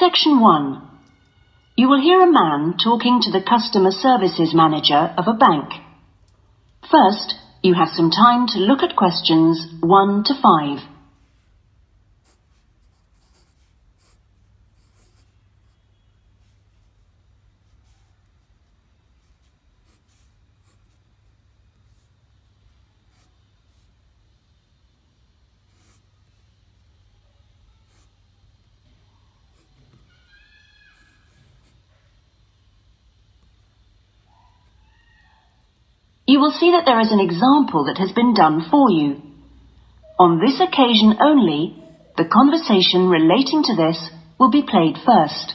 Section 1. You will hear a man talking to the customer services manager of a bank. First, you have some time to look at questions 1 to 5. You will see that there is an example that has been done for you. On this occasion only, the conversation relating to this will be played first.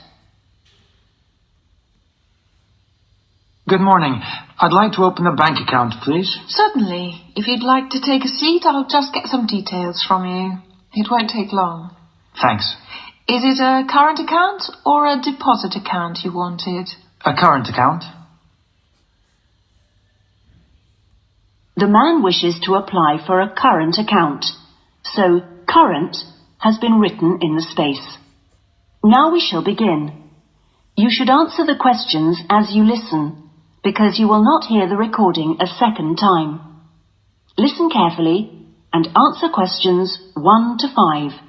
Good morning. I'd like to open a bank account, please. Certainly. If you'd like to take a seat, I'll just get some details from you. It won't take long. Thanks. Is it a current account or a deposit account you wanted? A current account? The man wishes to apply for a current account, so current has been written in the space. Now we shall begin. You should answer the questions as you listen, because you will not hear the recording a second time. Listen carefully and answer questions 1 to 5.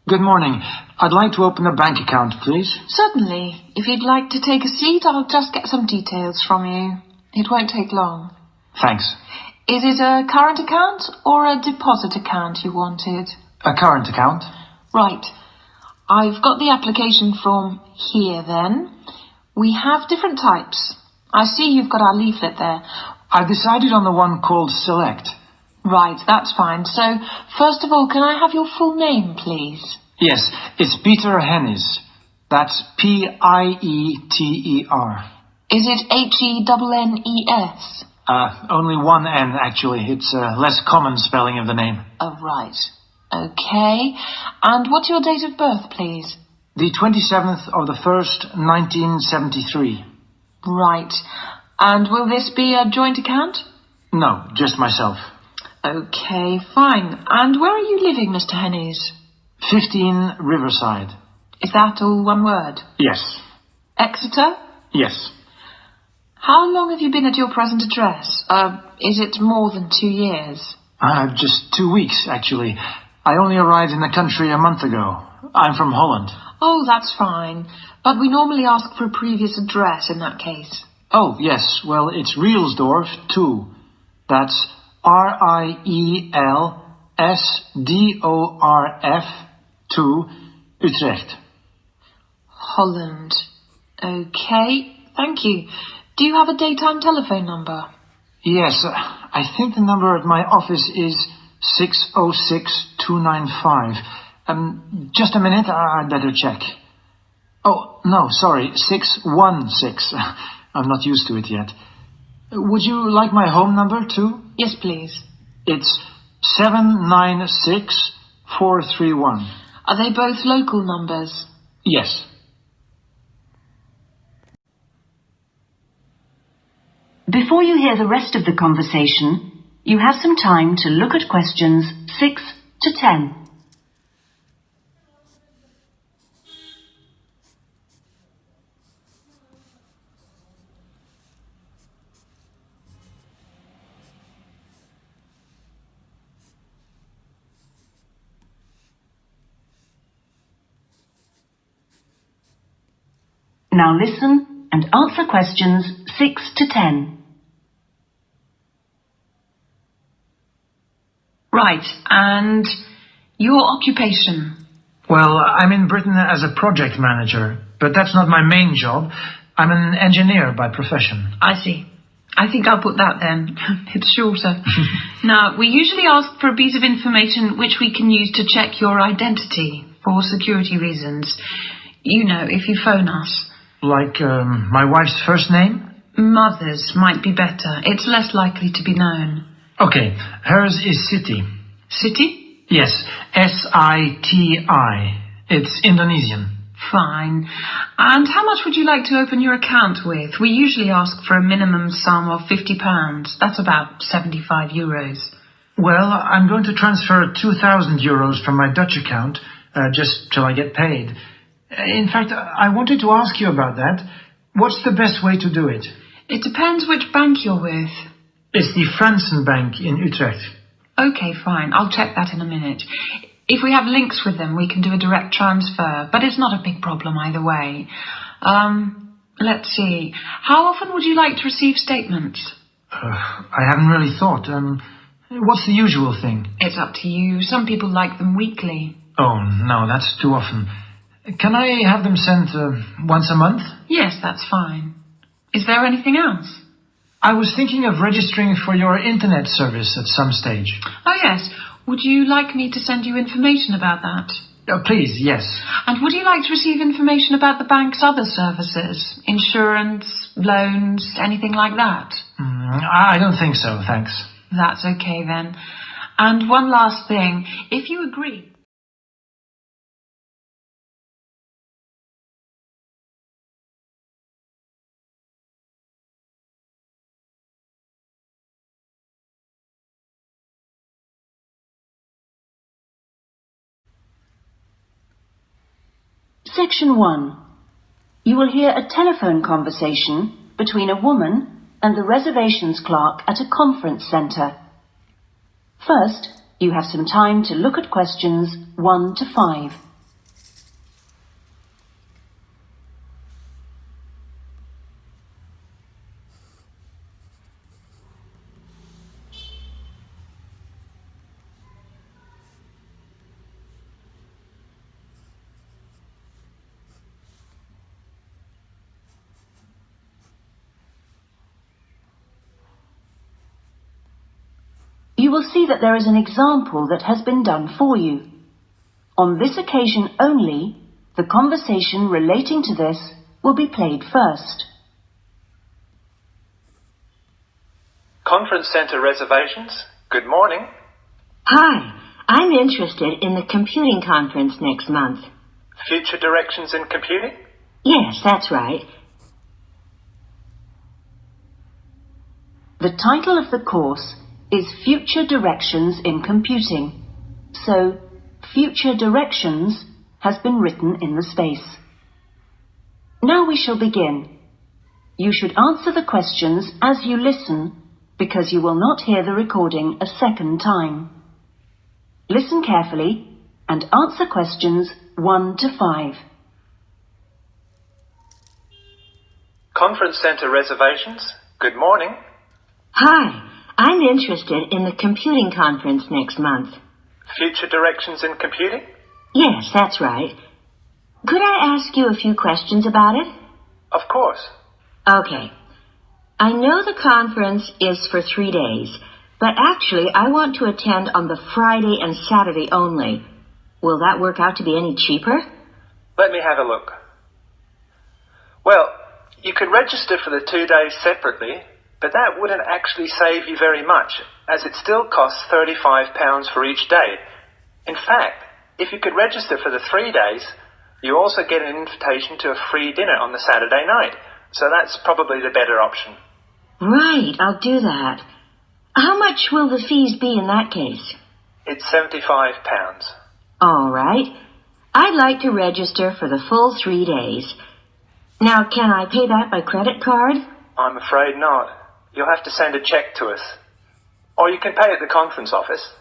Good morning. I'd like to open a bank account, please. Certainly. If you'd like to take a seat, I'll just get some details from you. It won't take long. Thanks. Is it a current account or a deposit account you wanted? A current account? Right. I've got the application form here then. We have different types. I see you've got our leaflet there. I've decided on the one called Select. Right, that's fine. So, first of all, can I have your full name, please? Yes, it's Peter Hennis. That's Pieter. Is it Hennes? Only one N, actually. It's a less common spelling of the name. Oh, right. Okay. And what's your date of birth, please? The 27th of the 1st, 1973. Right. And will this be a joint account? No, just myself. Okay, fine. And where are you living, Mr. Hennes? 15 Riverside. Is that all one word? Yes. Exeter? Yes. How long have you been at your present address? Is it more than 2 years? Just 2 weeks, actually. I only arrived in the country a month ago. I'm from Holland. Oh, that's fine. But we normally ask for a previous address in that case. Oh, yes. Well, it's Rielsdorf 2. That's Rielsdorf 2, Utrecht. Holland. Okay, thank you. Do you have a daytime telephone number? Yes, I think the number at my office is 606295. Just a minute, I'd better check. Oh, no, sorry, 616. I'm not used to it yet. Would you like my home number too? Yes, please. It's 796431. Are they both local numbers? Yes. Before you hear the rest of the conversation, you have some time to look at questions 6 to 10. Now listen and answer questions 6 to 10. Right, and your occupation? Well, I'm in Britain as a project manager, but that's not my main job. I'm an engineer by profession. I see. I think I'll put that then. It's shorter. Now, we usually ask for a piece of information which we can use to check your identity for security reasons. You know, if you phone us. Like my wife's first name? Mother's might be better. It's less likely to be known. Okay, hers is Siti. Siti? Yes, Siti. It's Indonesian. Fine. And how much would you like to open your account with? We usually ask for a minimum sum of £50. That's about €75. Well, I'm going to transfer 2,000 euros from my Dutch account, just till I get paid. In fact, I wanted to ask you about that. What's the best way to do it? It depends which bank you're with. It's the Fransen Bank in Utrecht. Okay, fine. I'll check that in a minute. If we have links with them, we can do a direct transfer, but it's not a big problem either way. Let's see. How often would you like to receive statements? I haven't really thought. What's the usual thing? It's up to you. Some people like them weekly. Oh, no, that's too often. Can I have them sent once a month? Yes, that's fine. Is there anything else? I was thinking of registering for your internet service at some stage. Oh, yes. Would you like me to send you information about that? Please, yes. And would you like to receive information about the bank's other services? Insurance, loans, anything like that? I don't think so, thanks. That's okay then. And one last thing. If you agree... Section 1. You will hear a telephone conversation between a woman and the reservations clerk at a conference centre. First, you have some time to look at questions 1 to 5. You will see that there is an example that has been done for you. On this occasion only, the conversation relating to this will be played first. Conference Centre reservations. Good morning. Hi, I'm interested in the computing conference next month. Future directions in computing? Yes, that's right. The title of the course is Future Directions in Computing, so Future Directions has been written in the space. Now we shall begin. You should answer the questions as you listen, because you will not hear the recording a second time. Listen carefully and answer questions 1 to 5. Conference Centre reservations. Good morning. Hi, I'm interested in the computing conference next month. Future directions in computing? Yes, that's right. Could I ask you a few questions about it? Of course. Okay. I know the conference is for 3 days, but actually I want to attend on the Friday and Saturday only. Will that work out to be any cheaper? Let me have a look. Well, you could register for the 2 days separately, but that wouldn't actually save you very much, as it still costs £35 for each day. In fact, if you could register for the 3 days, you also get an invitation to a free dinner on the Saturday night, so that's probably the better option. Right, I'll do that. How much will the fees be in that case? It's £75. All right. I'd like to register for the full 3 days. Now, can I pay that by credit card? I'm afraid not. You'll have to send a cheque to us. Or you can pay at the conference office.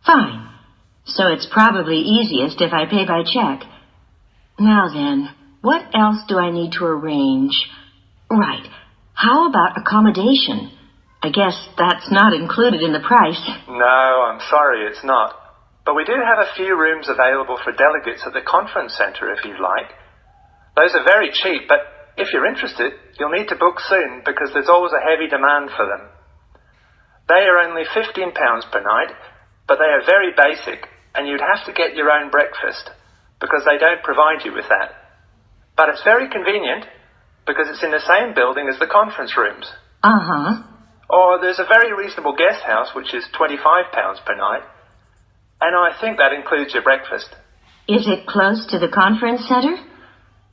Fine. So it's probably easiest if I pay by check. Now then, what else do I need to arrange? Right. How about accommodation? I guess that's not included in the price. No, I'm sorry, it's not. But we do have a few rooms available for delegates at the conference centre if you'd like. Those are very cheap, but if you're interested, you'll need to book soon because there's always a heavy demand for them. They are only £15 per night, but they are very basic and you'd have to get your own breakfast because they don't provide you with that. But it's very convenient because it's in the same building as the conference rooms. Uh-huh. Or there's a very reasonable guest house which is £25 per night, and I think that includes your breakfast. Is it close to the conference center?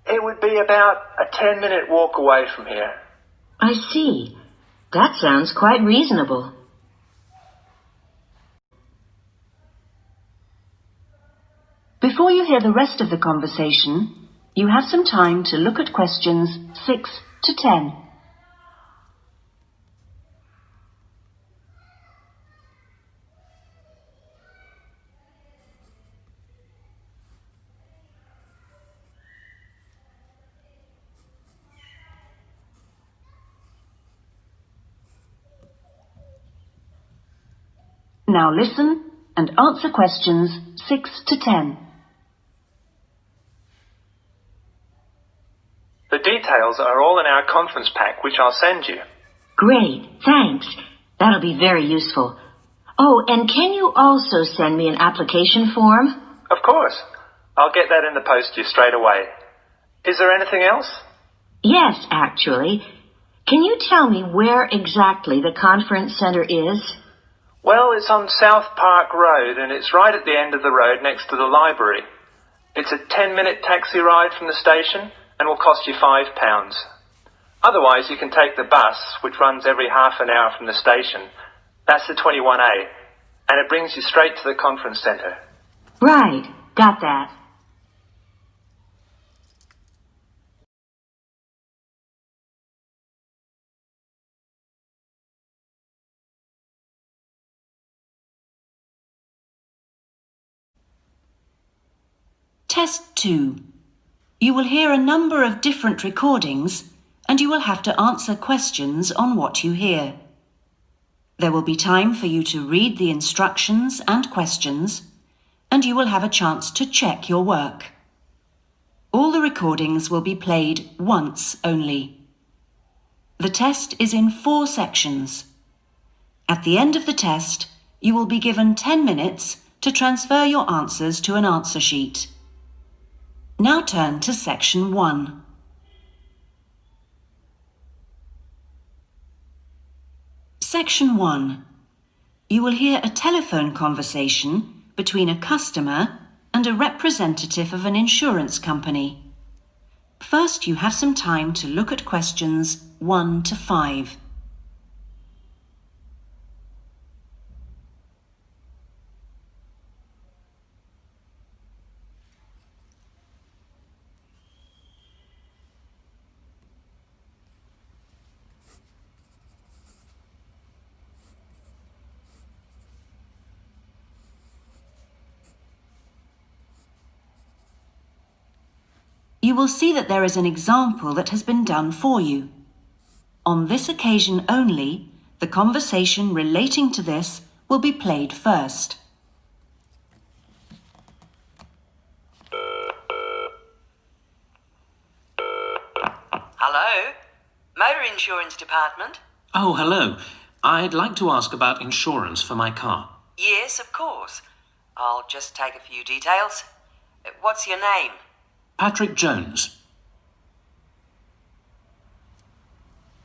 It would be about a 10-minute walk away from here. I see. That sounds quite reasonable. Before you hear the rest of the conversation, you have some time to look at questions 6 to 10. Now listen and answer questions 6 to 10. The details are all in our conference pack, which I'll send you. Great, thanks. That'll be very useful. Oh, and can you also send me an application form? Of course. I'll get that in the post to you straight away. Is there anything else? Yes, actually. Can you tell me where exactly the conference center is? Well, it's on South Park Road, and it's right at the end of the road next to the library. It's a 10-minute taxi ride from the station and will cost you £5. Otherwise, you can take the bus, which runs every half an hour from the station. That's the 21A, and it brings you straight to the conference centre. Right, got that. Test 2. You will hear a number of different recordings and you will have to answer questions on what you hear. There will be time for you to read the instructions and questions, and you will have a chance to check your work. All the recordings will be played once only. The test is in 4 sections. At the end of the test, you will be given 10 minutes to transfer your answers to an answer sheet. Now turn to section 1. Section 1. You will hear a telephone conversation between a customer and a representative of an insurance company. First, you have some time to look at questions 1 to 5. You will see that there is an example that has been done for you. On this occasion only, the conversation relating to this will be played first. Hello? Motor Insurance Department? Oh, hello. I'd like to ask about insurance for my car. Yes, of course. I'll just take a few details. What's your name? Patrick Jones.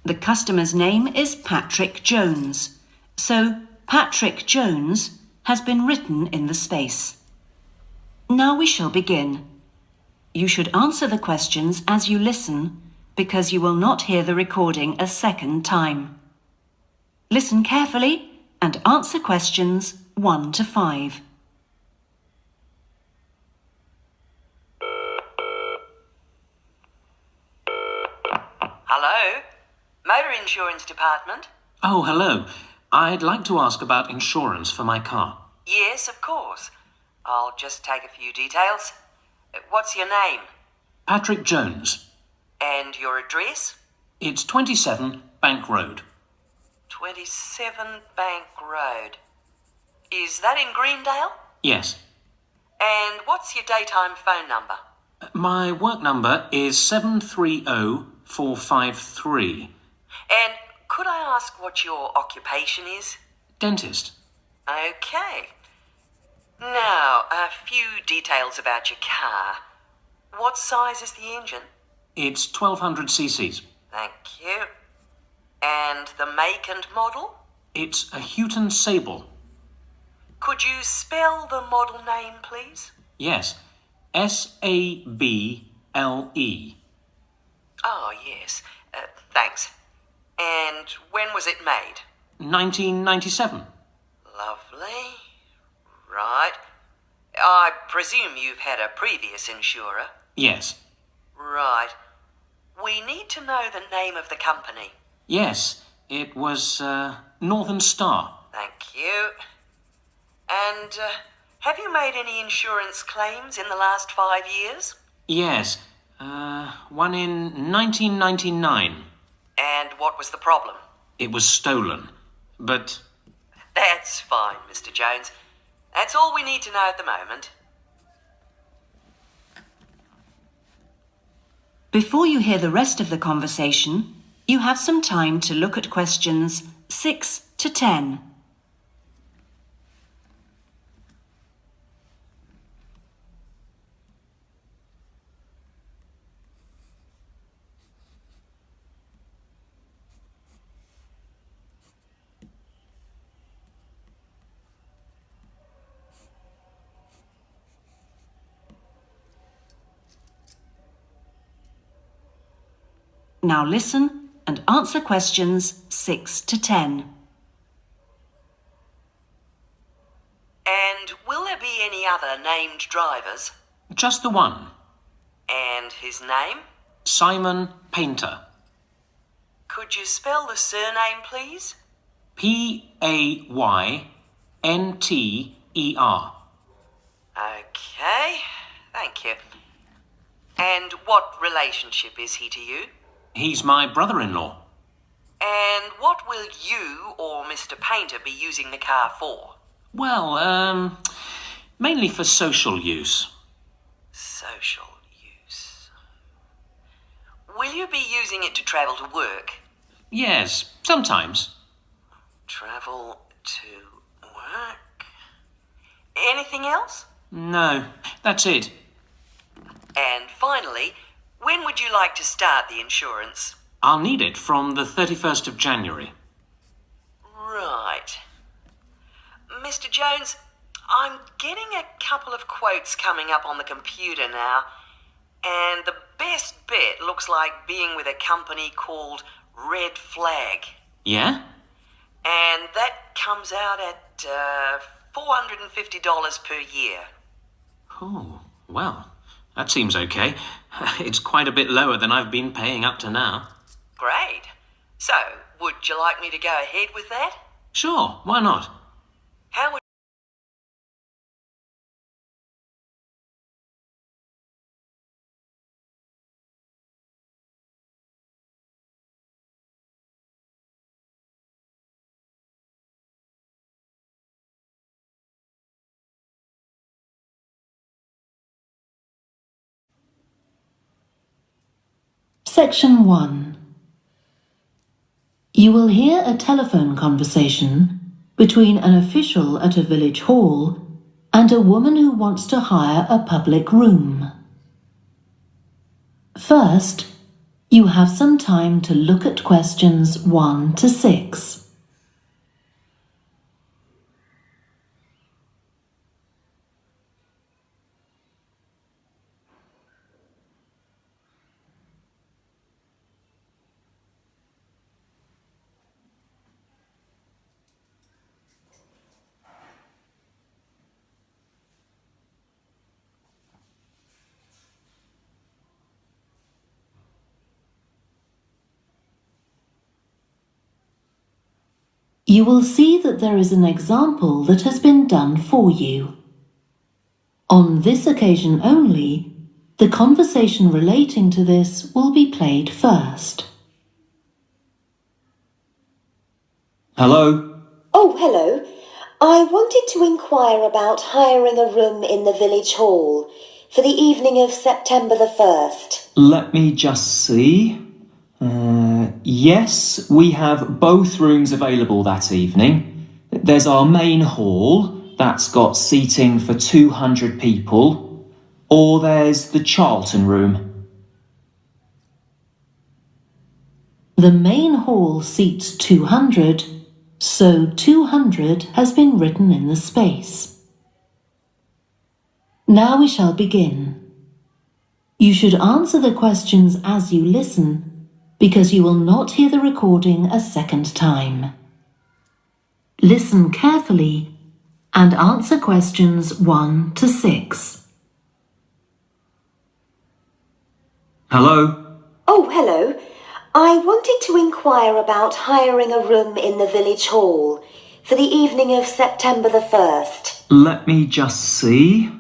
The customer's name is Patrick Jones, so Patrick Jones has been written in the space. Now we shall begin. You should answer the questions as you listen, because you will not hear the recording a second time. Listen carefully and answer questions 1 to 5. Hello? Motor Insurance Department? Oh, hello. I'd like to ask about insurance for my car. Yes, of course. I'll just take a few details. What's your name? Patrick Jones. And your address? It's 27 Bank Road. 27 Bank Road. Is that in Greendale? Yes. And what's your daytime phone number? My work number is 730453. And could I ask what your occupation is? Dentist. Okay. Now, a few details about your car. What size is the engine? It's 1200 cc's. Thank you. And the make and model? It's a Houghton Sable. Could you spell the model name, please? Yes. Sable. Oh, yes. Thanks. And when was it made? 1997. Lovely. Right. I presume you've had a previous insurer? Yes. Right. We need to know the name of the company. Yes, it was Northern Star. Thank you. And have you made any insurance claims in the last 5 years? Yes, one in 1999. And what was the problem? It was stolen, but... That's fine, Mr. Jones. That's all we need to know at the moment. Before you hear the rest of the conversation, you have some time to look at questions 6 to 10. Now listen and answer questions 6 to 10. And will there be any other named drivers? Just the one. And his name? Simon Painter. Could you spell the surname, please? Paynter. Okay, thank you. And what relationship is he to you? He's my brother-in-law. And what will you or Mr. Painter be using the car for? Well, mainly for social use. Social use. Will you be using it to travel to work? Yes, sometimes. Travel to work? Anything else? No, that's it. And finally, when would you like to start the insurance? I'll need it from the 31st of January. Right. Mr. Jones, I'm getting a couple of quotes coming up on the computer now, and the best bet looks like being with a company called Red Flag. Yeah? And that comes out at $450 per year. Oh, well, that seems okay. It's quite a bit lower than I've been paying up to now. Great. So, would you like me to go ahead with that? Sure, why not? How would... Section 1. You will hear a telephone conversation between an official at a village hall and a woman who wants to hire a public room. First, you have some time to look at questions 1 to 6. You will see that there is an example that has been done for you. On this occasion only, the conversation relating to this will be played first. Hello? Oh, hello. I wanted to inquire about hiring a room in the village hall for the evening of September the 1st. Let me just see. Yes, we have both rooms available that evening. There's our main hall, that's got seating for 200 people, or there's the Charlton room. The main hall seats 200, so 200 has been written in the space. Now we shall begin. You should answer the questions as you listen, because you will not hear the recording a second time. Listen carefully and answer questions 1 to 6. Hello? Oh, hello. I wanted to inquire about hiring a room in the village hall for the evening of September the 1st. Let me just see.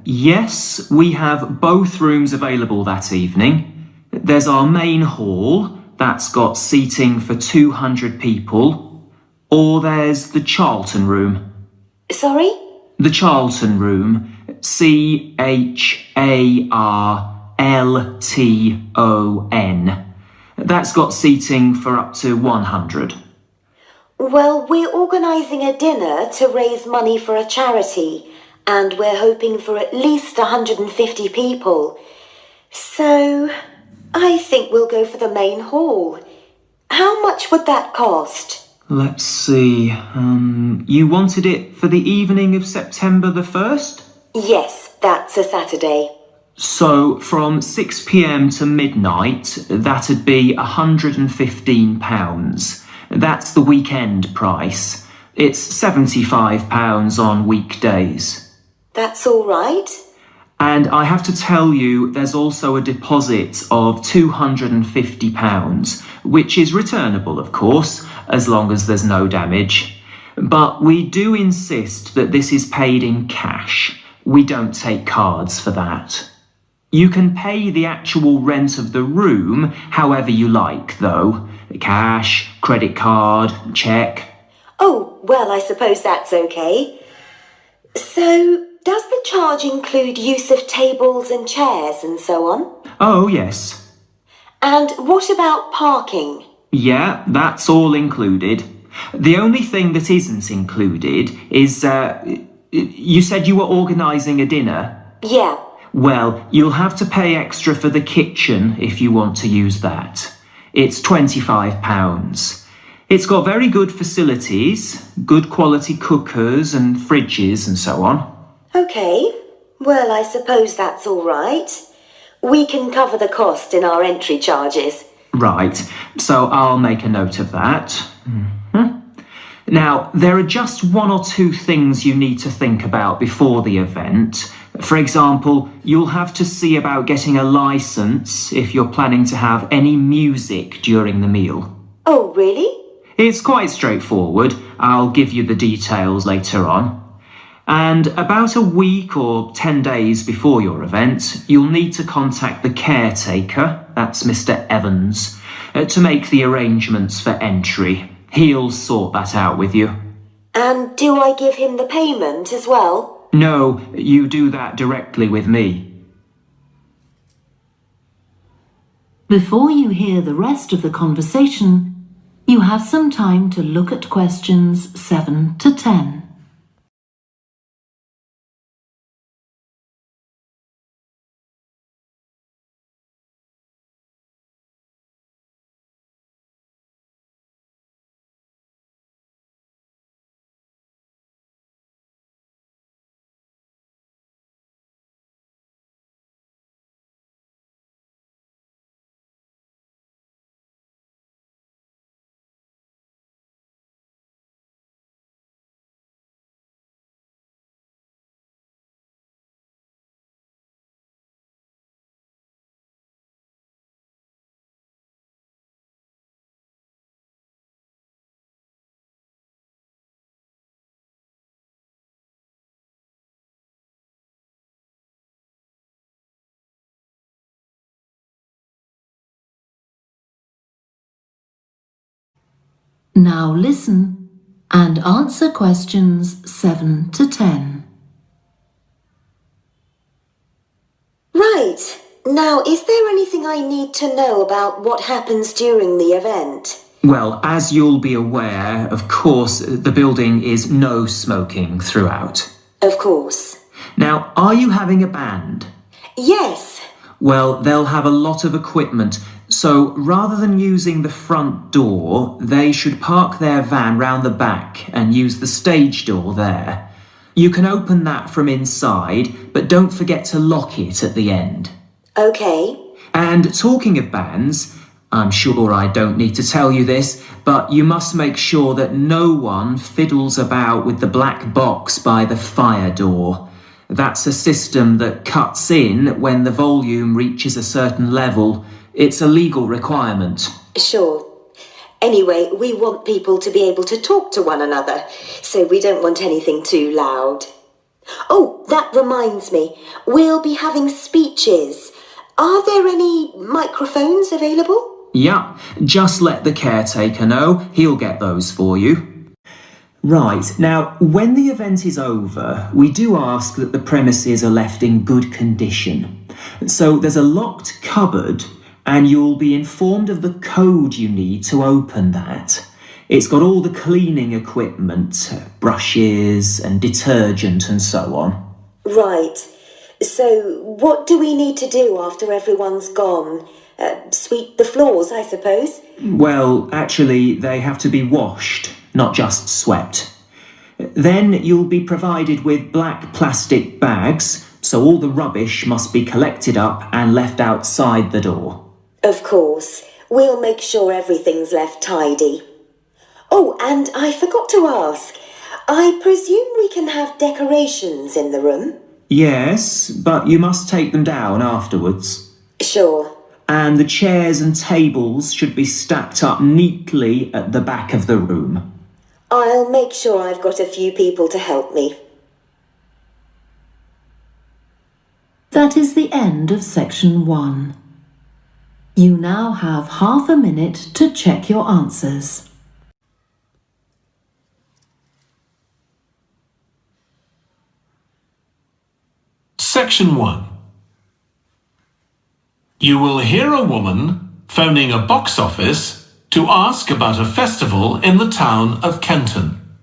Yes, we have both rooms available that evening. There's our main hall, that's got seating for 200 people, or there's the Charlton room. Sorry? The Charlton room, Charlton. That's got seating for up to 100. Well, we're organising a dinner to raise money for a charity, and we're hoping for at least 150 people. So, I think we'll go for the main hall. How much would that cost? Let's see. You wanted it for the evening of September the 1st? Yes, that's a Saturday. So from 6 p.m. to midnight, that'd be £115. That's the weekend price. It's £75 on weekdays. That's all right. And I have to tell you, there's also a deposit of £250, which is returnable, of course, as long as there's no damage. But we do insist that this is paid in cash. We don't take cards for that. You can pay the actual rent of the room however you like, though. Cash, credit card, cheque. Oh, well, I suppose that's okay. So, does the charge include use of tables and chairs and so on? Oh, yes. And what about parking? Yeah, that's all included. The only thing that isn't included is, you said you were organising a dinner? Yeah. Well, you'll have to pay extra for the kitchen if you want to use that. It's £25. It's got very good facilities, good quality cookers and fridges and so on. Okay. Well, I suppose that's all right. We can cover the cost in our entry charges. Right, so I'll make a note of that. Now, there are just one or two things you need to think about before the event. For example, you'll have to see about getting a licence if you're planning to have any music during the meal. Oh, really? It's quite straightforward. I'll give you the details later on. And about a week or 10 days before your event, you'll need to contact the caretaker, that's Mr. Evans, to make the arrangements for entry. He'll sort that out with you. And do I give him the payment as well? No, you do that directly with me. Before you hear the rest of the conversation, you have some time to look at questions 7 to 10. Now listen and answer questions 7 to 10. Right. Now, is there anything I need to know about what happens during the event? Well, as you'll be aware, of course, the building is no smoking throughout. Of course. Now, are you having a band? Yes. Well, they'll have a lot of equipment, so rather than using the front door, they should park their van round the back and use the stage door there. You can open that from inside, but don't forget to lock it at the end. Okay. And talking of bands, I'm sure I don't need to tell you this, but you must make sure that no one fiddles about with the black box by the fire door. That's a system that cuts in when the volume reaches a certain level. It's a legal requirement. Sure. Anyway, we want people to be able to talk to one another, so we don't want anything too loud. Oh, that reminds me. We'll be having speeches. Are there any microphones available? Yeah, just let the caretaker know. He'll get those for you. Right, now, when the event is over, we do ask that the premises are left in good condition. So there's a locked cupboard, and you'll be informed of the code you need to open that. It's got all the cleaning equipment, brushes and detergent and so on. Right. So what do we need to do after everyone's gone? Sweep the floors, I suppose? Well, actually, they have to be washed, not just swept. Then you'll be provided with black plastic bags, so all the rubbish must be collected up and left outside the door. Of course. We'll make sure everything's left tidy. Oh, and I forgot to ask. I presume we can have decorations in the room? Yes, but you must take them down afterwards. Sure. And the chairs and tables should be stacked up neatly at the back of the room. I'll make sure I've got a few people to help me. That is the end of section 1. You now have half a minute to check your answers. Section 1. You will hear a woman phoning a box office to ask about a festival in the town of Kenton.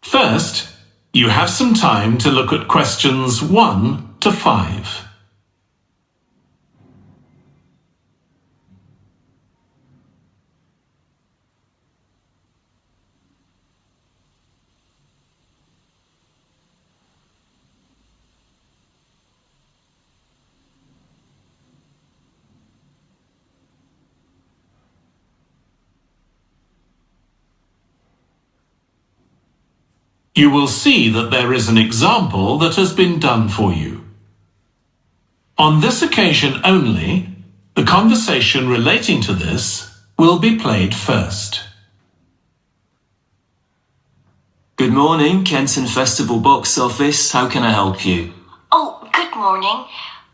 First, you have some time to look at questions 1 to 5. You will see that there is an example that has been done for you. On this occasion only, the conversation relating to this will be played first. Good morning, Kenton Festival box office. How can I help you? Oh, good morning.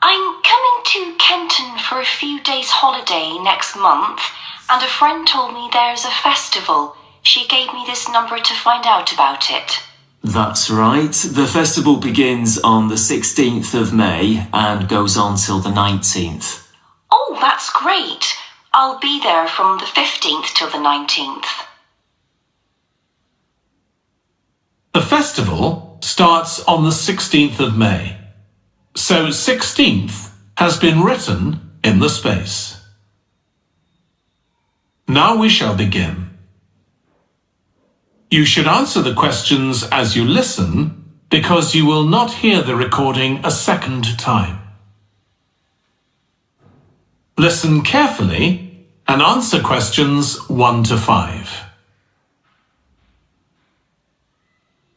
I'm coming to Kenton for a few days holiday next month, and a friend told me there's a festival. She gave me this number to find out about it. That's right. The festival begins on the 16th of May and goes on till the 19th. Oh, that's great. I'll be there from the 15th till the 19th. The festival starts on the 16th of May, so 16th has been written in the space. Now we shall begin. You should answer the questions as you listen, because you will not hear the recording a second time. Listen carefully and answer questions 1 to 5.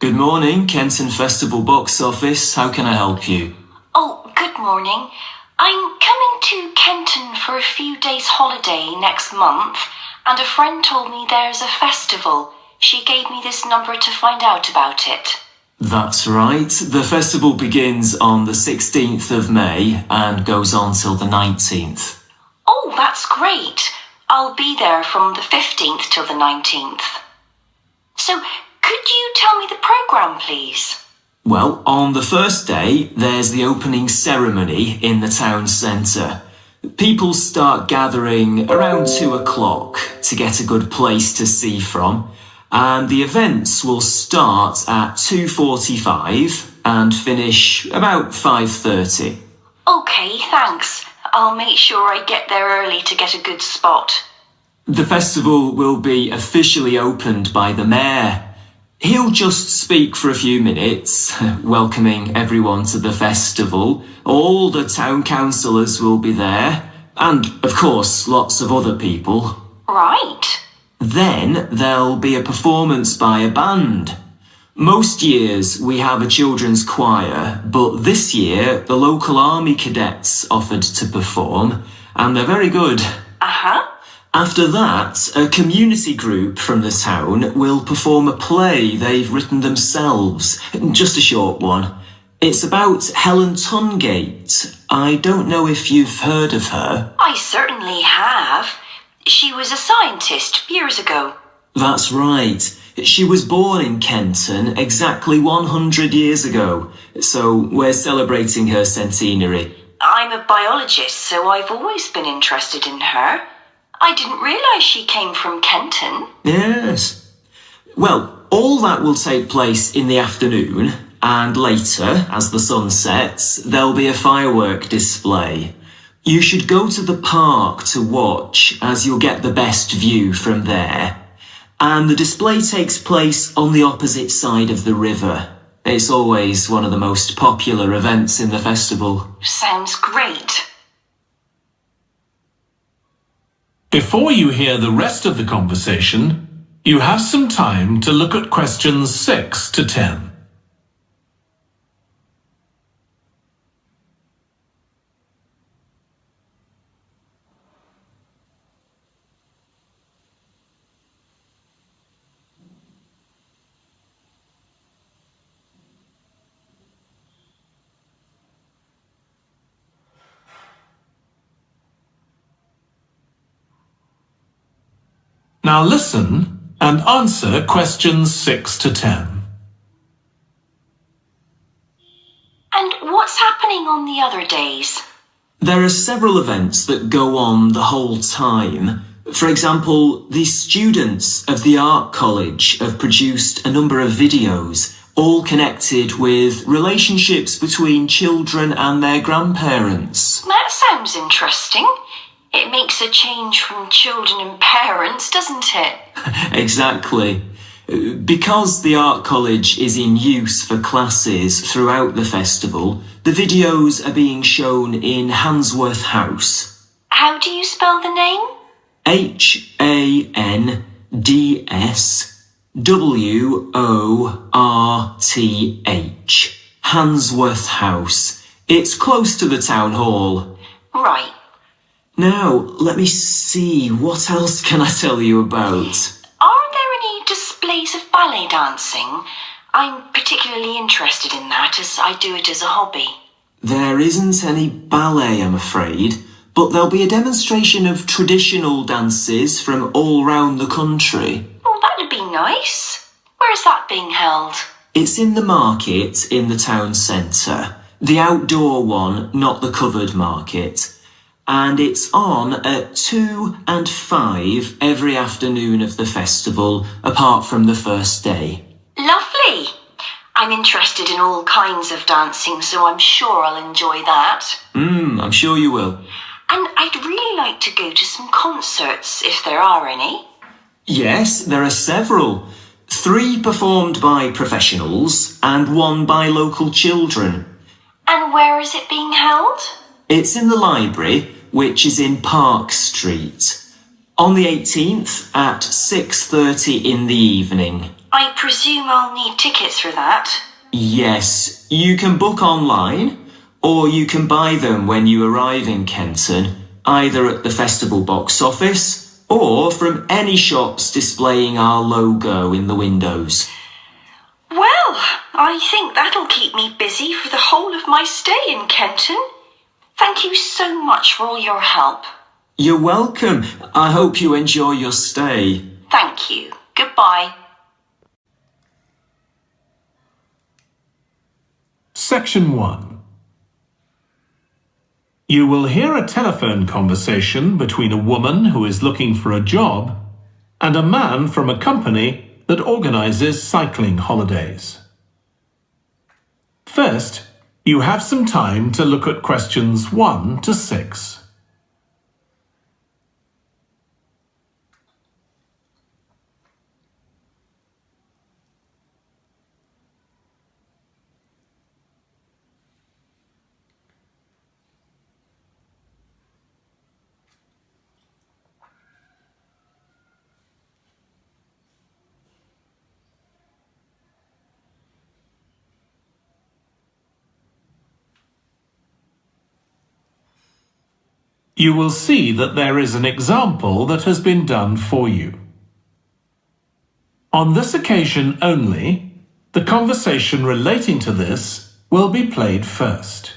Good morning, Kenton Festival box office. How can I help you? Oh, good morning. I'm coming to Kenton for a few days holiday next month, and a friend told me there's a festival. She gave me this number to find out about it. That's right. The festival begins on the 16th of May and goes on till the 19th. Oh, that's great. I'll be there from the 15th till the 19th. So, could you tell me the programme, please? Well, on the first day, there's the opening ceremony in the town centre. People start gathering around 2 o'clock to get a good place to see from. And the events will start at 2:45 and finish about 5:30. Okay, thanks. I'll make sure I get there early to get a good spot. The festival will be officially opened by the mayor. He'll just speak for a few minutes, welcoming everyone to the festival. All the town councillors will be there, and, of course, lots of other people. Right. Then there'll be a performance by a band. Most years we have a children's choir, but this year the local army cadets offered to perform, and they're very good. Uh-huh. After that, a community group from the town will perform a play they've written themselves, just a short one. It's about Helen Tungate. I don't know if you've heard of her. I certainly have. She was a scientist years ago. That's right. She was born in Kenton exactly 100 years ago, so we're celebrating her centenary. I'm a biologist, so I've always been interested in her. I didn't realise she came from Kenton. Yes. Well, all that will take place in the afternoon, and later, as the sun sets, there'll be a firework display. You should go to the park to watch, as you'll get the best view from there. And the display takes place on the opposite side of the river. It's always one of the most popular events in the festival. Sounds great. Before you hear the rest of the conversation, you have some time to look at questions 6 to 10. Now listen and answer questions 6 to 10. And what's happening on the other days? There are several events that go on the whole time. For example, the students of the art college have produced a number of videos, all connected with relationships between children and their grandparents. That sounds interesting. It makes a change from children and parents, doesn't it? Exactly. Because the art college is in use for classes throughout the festival, the videos are being shown in Handsworth House. How do you spell the name? Handsworth. Handsworth House. It's close to the town hall. Right. Now, let me see, what else can I tell you about? Are there any displays of ballet dancing? I'm particularly interested in that, as I do it as a hobby. There isn't any ballet, I'm afraid, but there'll be a demonstration of traditional dances from all round the country. Oh, that'd be nice. Where's that being held? It's in the market in the town centre. The outdoor one, not the covered market. And it's on at 2 and 5 every afternoon of the festival, apart from the first day. Lovely. I'm interested in all kinds of dancing, so I'm sure I'll enjoy that. I'm sure you will. And I'd really like to go to some concerts, if there are any. Yes, there are several. 3 performed by professionals and 1 by local children. And where is it being held? It's in the library, which is in Park Street. On the 18th at 6:30 in the evening. I presume I'll need tickets for that. Yes, you can book online, or you can buy them when you arrive in Kenton, either at the festival box office or from any shops displaying our logo in the windows. Well, I think that'll keep me busy for the whole of my stay in Kenton. Thank you so much for all your help. You're welcome. I hope you enjoy your stay. Thank you. Goodbye. Section 1. You will hear a telephone conversation between a woman who is looking for a job and a man from a company that organizes cycling holidays. First, you have some time to look at questions 1 to 6. you will see that there is an example that has been done for you. On this occasion only, the conversation relating to this will be played first.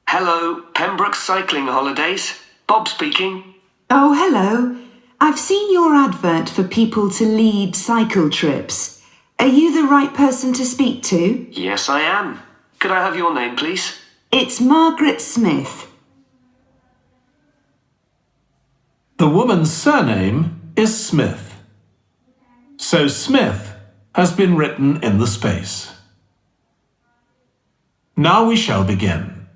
Hello, Pembroke Cycling Holidays. Bob speaking. Oh, hello. I've seen your advert for people to lead cycle trips. Are you the right person to speak to? Yes, I am. Could I have your name, please? It's Margaret Smith. The woman's surname is Smith. So Smith has been written in the space. Now we shall begin.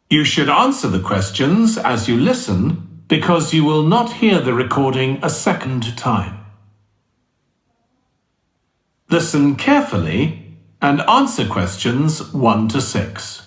You should answer the questions as you listen, because you will not hear the recording a second time. Listen carefully and answer questions 1 to 6.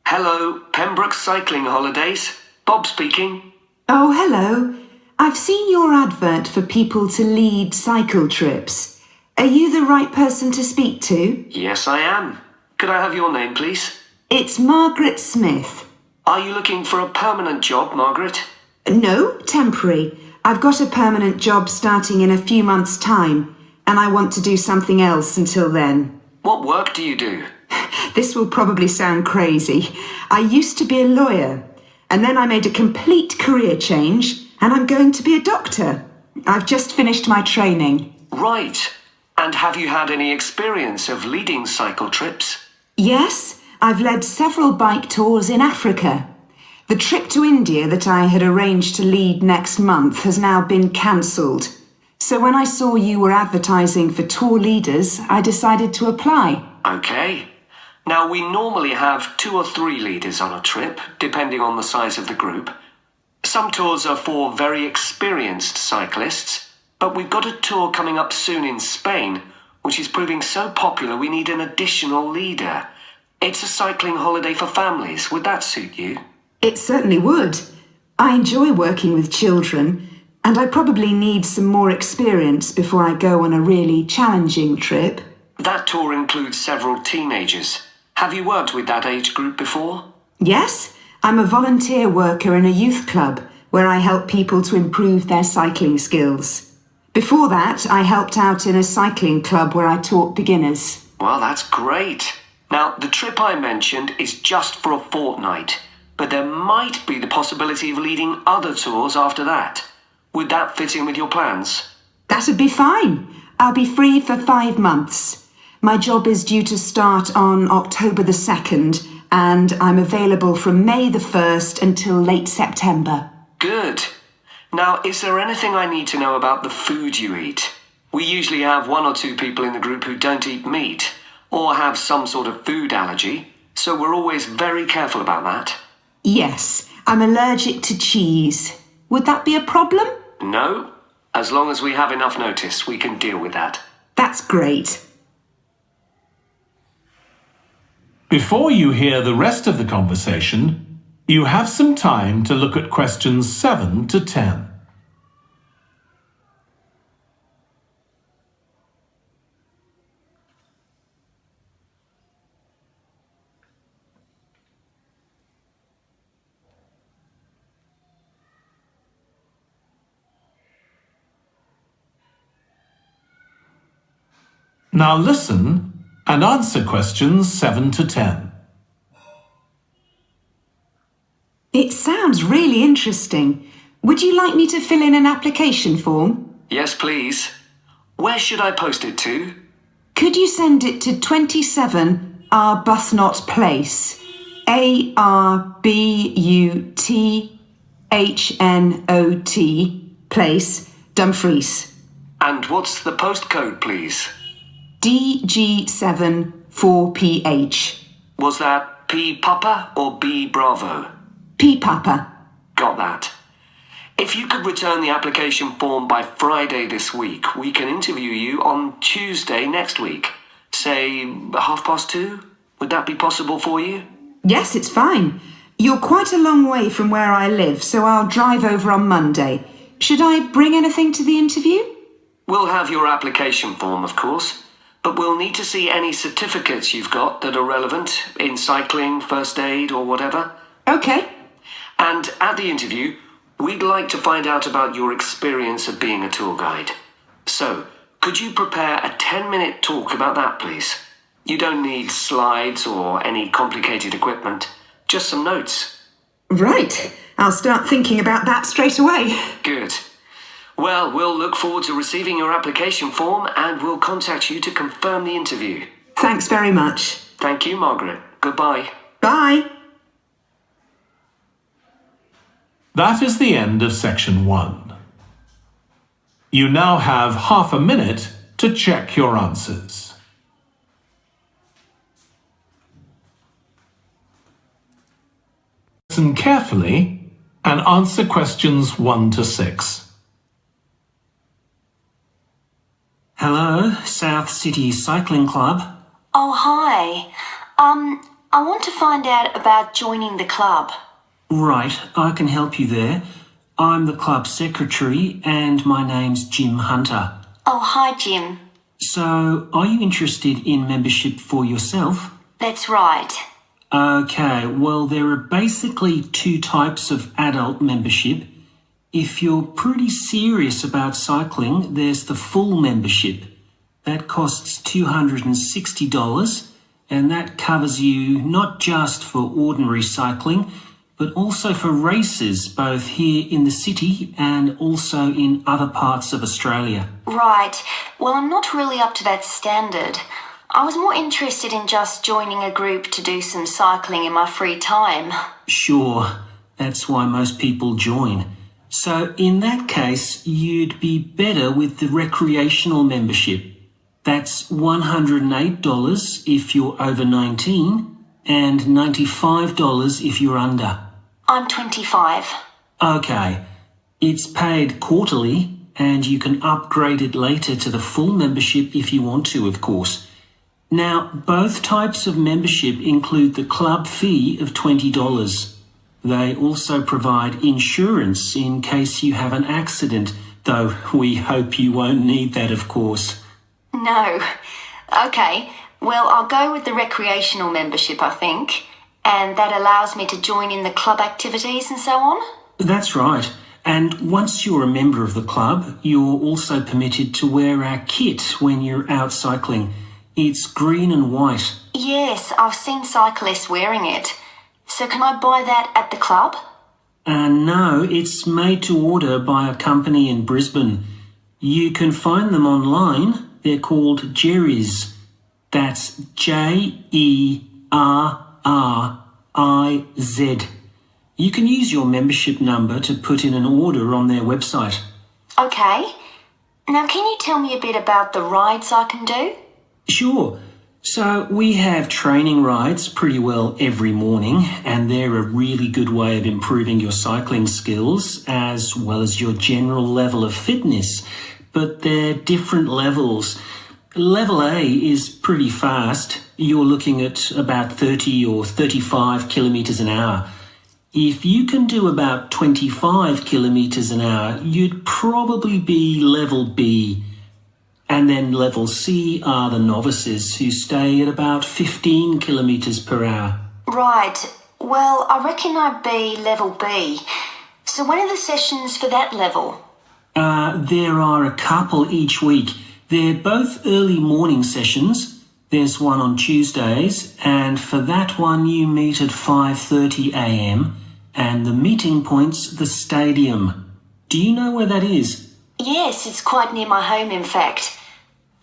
Hello, Pembroke Cycling Holidays. Bob speaking. Oh, hello. I've seen your advert for people to lead cycle trips. Are you the right person to speak to? Yes, I am. Could I have your name, please? It's Margaret Smith. Are you looking for a permanent job, Margaret? No, temporary. I've got a permanent job starting in a few months' time, and I want to do something else until then. What work do you do? This will probably sound crazy. I used to be a lawyer, and then I made a complete career change, and I'm going to be a doctor. I've just finished my training. Right. And have you had any experience of leading cycle trips? Yes, I've led several bike tours in Africa. The trip to India that I had arranged to lead next month has now been cancelled. So when I saw you were advertising for tour leaders, I decided to apply. Okay. Now, we normally have 2 or 3 leaders on a trip, depending on the size of the group. Some tours are for very experienced cyclists, but we've got a tour coming up soon in Spain, which is proving so popular we need an additional leader. It's a cycling holiday for families. Would that suit you? It certainly would. I enjoy working with children, and I probably need some more experience before I go on a really challenging trip. That tour includes several teenagers. Have you worked with that age group before? Yes, I'm a volunteer worker in a youth club where I help people to improve their cycling skills. Before that, I helped out in a cycling club where I taught beginners. Well, that's great. Now, the trip I mentioned is just for a fortnight, but there might be the possibility of leading other tours after that. Would that fit in with your plans? That'd be fine. I'll be free for 5 months. My job is due to start on October the 2nd, and I'm available from May the 1st until late September. Good. Now, is there anything I need to know about the food you eat? We usually have 1 or 2 people in the group who don't eat meat, or have some sort of food allergy, so we're always very careful about that. Yes, I'm allergic to cheese. Would that be a problem? No. As long as we have enough notice, we can deal with that. That's great. Before you hear the rest of the conversation, you have some time to look at questions 7 to 10. Now listen and answer questions 7 to 10. It sounds really interesting. Would you like me to fill in an application form? Yes, please. Where should I post it to? Could you send it to 27 Arbuthnot Place, Arbuthnot Place, Dumfries? And what's the postcode, please? DG7 4PH. Was that P Papa or B Bravo? P Papa. Got that. If you could return the application form by Friday this week, we can interview you on Tuesday next week. Say 2:30? Would that be possible for you? Yes, it's fine. You're quite a long way from where I live, so I'll drive over on Monday. Should I bring anything to the interview? We'll have your application form, of course. but we'll need to see any certificates you've got that are relevant in cycling, first aid, or whatever. Okay. And at the interview, we'd like to find out about your experience of being a tour guide. So, could you prepare a 10-minute talk about that, please? You don't need slides or any complicated equipment, just some notes. Right. I'll start thinking about that straight away. Good. Well, we'll look forward to receiving your application form and we'll contact you to confirm the interview. Thanks very much. Thank you, Margaret. Goodbye. Bye. That is the end of section 1. You now have half a minute to check your answers. Listen carefully and answer questions 1 to 6. Hello, South City Cycling Club. Oh, hi. I want to find out about joining the club. Right, I can help you there. I'm the club secretary and my name's Jim Hunter. Oh, hi, Jim. So, are you interested in membership for yourself? That's right. Okay, well, there are basically 2 types of adult membership. If you're pretty serious about cycling, there's the full membership. That costs $260, and that covers you not just for ordinary cycling, but also for races, both here in the city and also in other parts of Australia. Right. Well, I'm not really up to that standard. I was more interested in just joining a group to do some cycling in my free time. Sure, that's why most people join. So in that case, you'd be better with the recreational membership. That's $108 if you're over 19 and $95 if you're under. I'm 25. Okay, it's paid quarterly and you can upgrade it later to the full membership if you want to, of course. Now, both types of membership include the club fee of $20. They also provide insurance in case you have an accident, though we hope you won't need that, of course. No. Okay, well, I'll go with the recreational membership, I think. And that allows me to join in the club activities and so on? That's right. And once you're a member of the club, you're also permitted to wear our kit when you're out cycling. It's green and white. Yes, I've seen cyclists wearing it. So can I buy that at the club? No, it's made to order by a company in Brisbane. You can find them online. They're called Jerry's. That's Jerriz. You can use your membership number to put in an order on their website. Okay. Now can you tell me a bit about the rides I can do? Sure. So we have training rides pretty well every morning, and they're a really good way of improving your cycling skills as well as your general level of fitness. But they're different levels. Level A is pretty fast. You're looking at about 30 or 35 kilometres an hour. If you can do about 25 kilometres an hour, you'd probably be level B. And then level C are the novices who stay at about 15 kilometres per hour. Right. Well, I reckon I'd be level B. So when are the sessions for that level? There are a couple each week. They're both early morning sessions. There's one on Tuesdays, and for that one you meet at 5:30 a.m. and the meeting point's the stadium. Do you know where that is? Yes, it's quite near my home, in fact.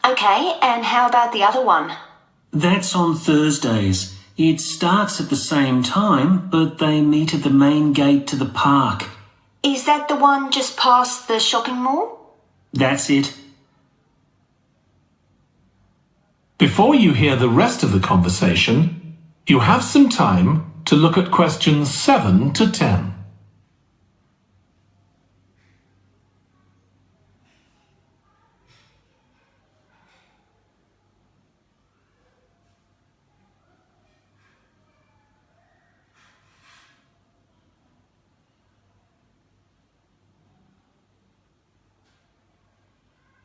Okay, and how about the other one? That's on Thursdays. It starts at the same time, but they meet at the main gate to the park. Is that the one just past the shopping mall? That's it. Before you hear the rest of the conversation, you have some time to look at questions 7 to 10.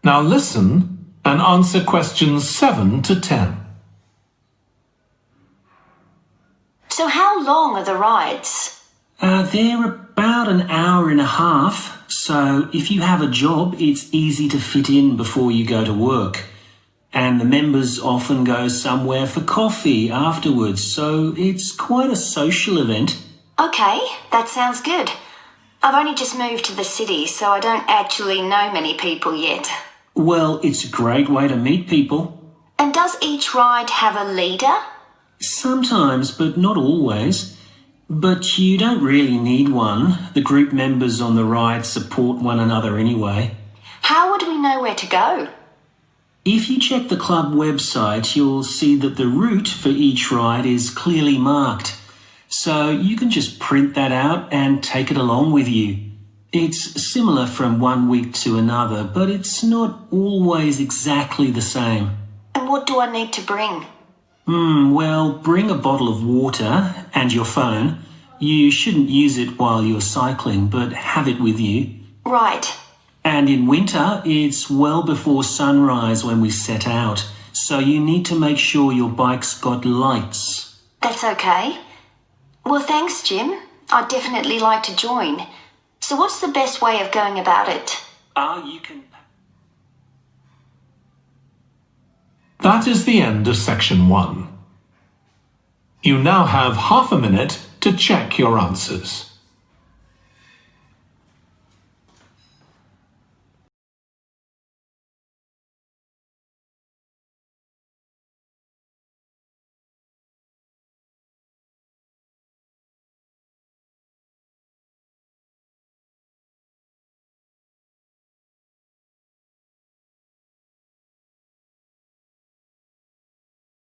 Now listen and answer questions 7 to 10. So how long are the rides? They're about an hour and a half, so if you have a job, it's easy to fit in before you go to work. And the members often go somewhere for coffee afterwards, so it's quite a social event. Okay, that sounds good. I've only just moved to the city, so I don't actually know many people yet. Well, it's a great way to meet people. And does each ride have a leader? Sometimes, but not always. But you don't really need one. The group members on the ride support one another anyway. How would we know where to go? If you check the club website, you'll see that the route for each ride is clearly marked. So you can just print that out and take it along with you. It's similar from one week to another, but it's not always exactly the same. And what do I need to bring? Well, bring a bottle of water and your phone. You shouldn't use it while you're cycling, but have it with you. Right. And in winter, it's well before sunrise when we set out, so you need to make sure your bike's got lights. That's okay. Well, thanks, Jim. I'd definitely like to join. So what's the best way of going about it? You can... That is the end of section 1. You now have half a minute to check your answers.